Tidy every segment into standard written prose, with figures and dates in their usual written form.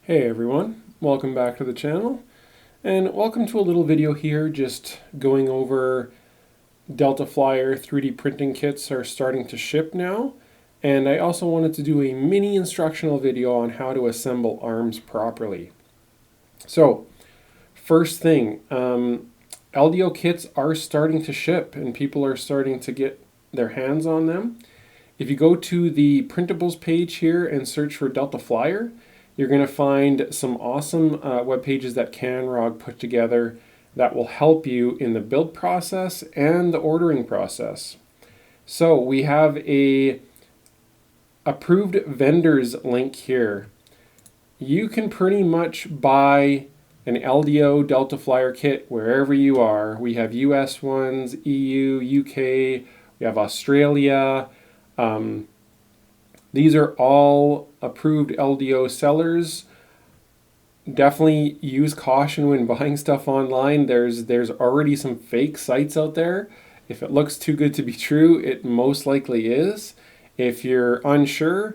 Hey everyone, welcome back to the channel, and welcome to a little video here just going over Delta Flyer 3D printing kits are starting to ship now, and I also wanted to do a mini instructional video on how to assemble arms properly. So, first thing, LDO kits are starting to ship and people are starting to get their hands on them. If you go to the printables page here and search for Delta Flyer, you're going to find some awesome web pages that CanRog put together that will help you in the build process and the ordering process. So we have a approved vendors link here. You can pretty much buy an LDO Delta Flyer kit wherever you are. We have US ones, EU, UK, we have Australia. These are all approved LDO sellers. Definitely use caution when buying stuff online. There's already some fake sites out there. If it looks too good to be true, it most likely is. If you're unsure,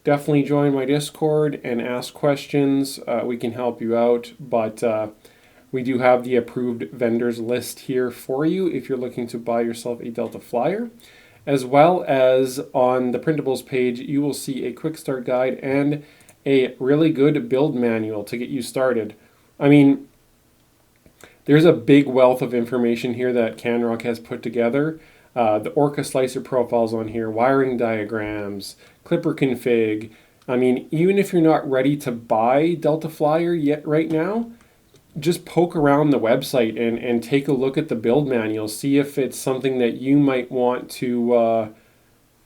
definitely join my Discord and ask questions. We can help you out, but we do have the approved vendors list here for you if you're looking to buy yourself a Delta Flyer. As well as on the printables page, you will see a quick start guide and a really good build manual to get you started. I mean, there's a big wealth of information here that CanRog has put together. The Orca slicer profiles on here, wiring diagrams, clipper config. I mean, even if you're not ready to buy Delta Flyer yet right now, just poke around the website and take a look at the build manual. See if it's something that you might want to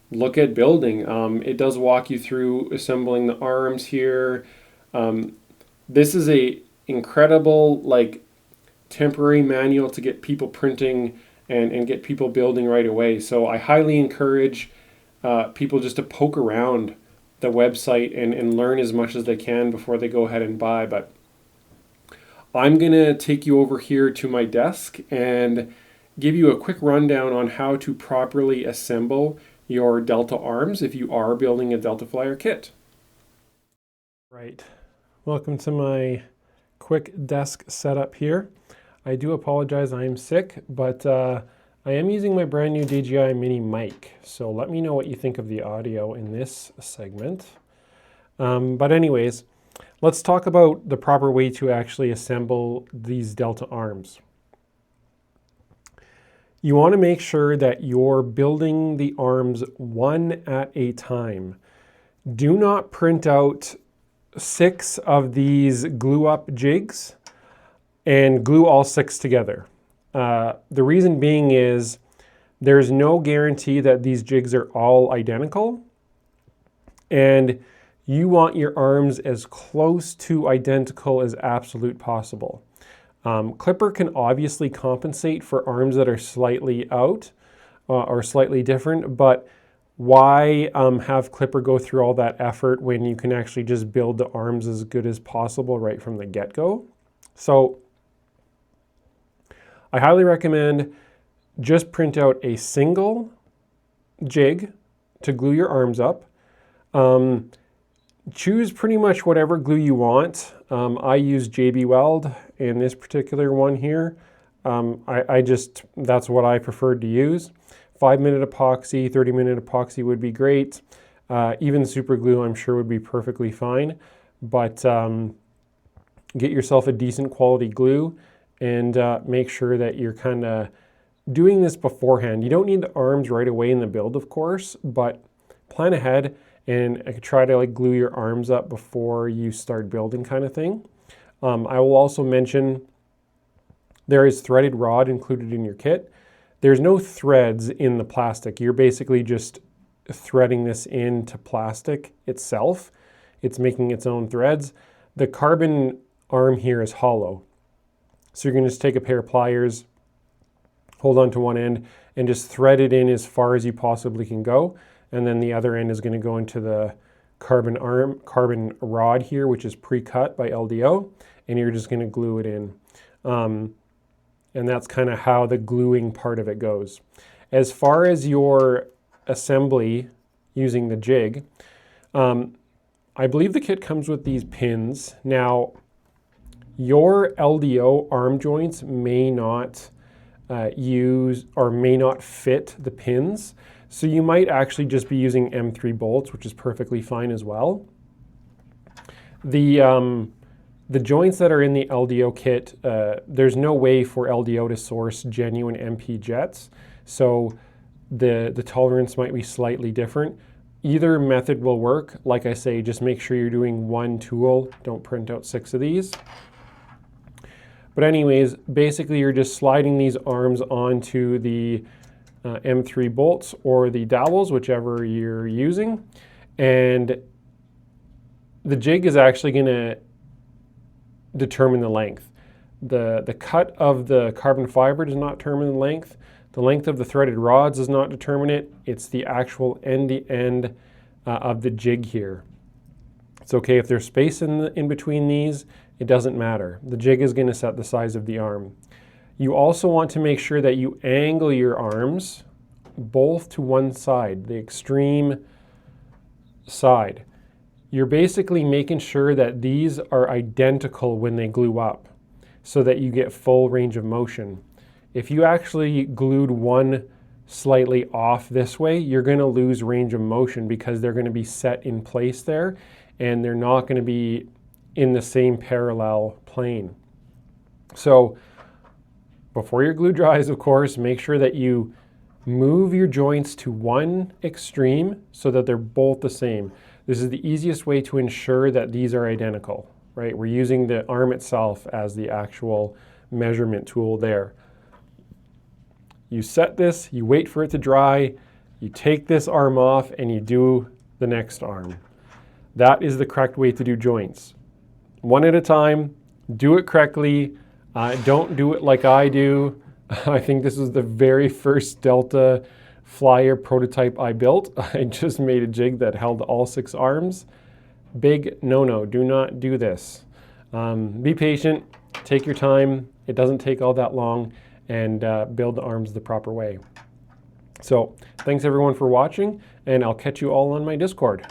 look at building. It does walk you through assembling the arms here. This is a incredible temporary manual to get people printing and get people building right away. So I highly encourage people just to poke around the website and learn as much as they can before they go ahead and buy. But I'm going to take you over here to my desk and give you a quick rundown on how to properly assemble your Delta arms if you are building a Delta Flyer kit. Right, welcome to my quick desk setup here. I do apologize, I am sick, but I am using my brand new DJI mini mic, so let me know what you think of the audio in this segment. But anyways, let's talk about the proper way to actually assemble these Delta arms. You want to make sure that you're building the arms one at a time. Do not print out 6 of these glue up jigs and glue all 6 together. The reason being is there's no guarantee that these jigs are all identical, and you want your arms as close to identical as absolute possible. Clipper can obviously compensate for arms that are slightly out or slightly different, but why have Clipper go through all that effort when you can actually just build the arms as good as possible right from the get-go? So I highly recommend just print out a single jig to glue your arms up. Choose pretty much whatever glue you want. I use JB Weld in this particular one here. That's what I preferred to use. 5-minute epoxy, 30-minute epoxy would be great. Even super glue I'm sure would be perfectly fine. But get yourself a decent quality glue and make sure that you're kind of doing this beforehand. You don't need the arms right away in the build, of course, but plan ahead and try to glue your arms up before you start building, kind of thing. I will also mention there is threaded rod included in your kit. There's no threads in the plastic. You're basically just threading this into plastic itself. It's making its own threads. The carbon arm here is hollow. So you're going to just take a pair of pliers, hold on to one end, and just thread it in as far as you possibly can go. And then the other end is going to go into the carbon rod here, which is pre-cut by LDO, and you're just going to glue it in. And that's kind of how the gluing part of it goes. As far as your assembly using the jig, I believe the kit comes with these pins. Now, your LDO arm joints may not use or may not fit the pins. So you might actually just be using M3 bolts, which is perfectly fine as well. The joints that are in the LDO kit, there's no way for LDO to source genuine MP jets. So the tolerance might be slightly different. Either method will work. Like I say, just make sure you're doing one tool. Don't print out 6 of these. But anyways, basically you're just sliding these arms onto the M3 bolts or the dowels, whichever you're using. And the jig is actually going to determine the length. The cut of the carbon fiber does not determine the length. The length of the threaded rods does not determine it. It's the actual end-to-end of the jig here. It's okay if there's space in between these, it doesn't matter. The jig is going to set the size of the arm. You also want to make sure that you angle your arms both to one side, the extreme side. You're basically making sure that these are identical when they glue up so that you get full range of motion. If you actually glued one slightly off this way, you're going to lose range of motion because they're going to be set in place there and they're not going to be in the same parallel plane. So before your glue dries, of course, make sure that you move your joints to one extreme so that they're both the same. This is the easiest way to ensure that these are identical, right? We're using the arm itself as the actual measurement tool there. You set this, you wait for it to dry, you take this arm off and you do the next arm. That is the correct way to do joints. One at a time, do it correctly. Don't do it like I do. I think this was the very first Delta Flyer prototype I built. I just made a jig that held all 6 arms. Big no-no, do not do this. Be patient, take your time. It doesn't take all that long, and build the arms the proper way. So thanks everyone for watching, and I'll catch you all on my Discord.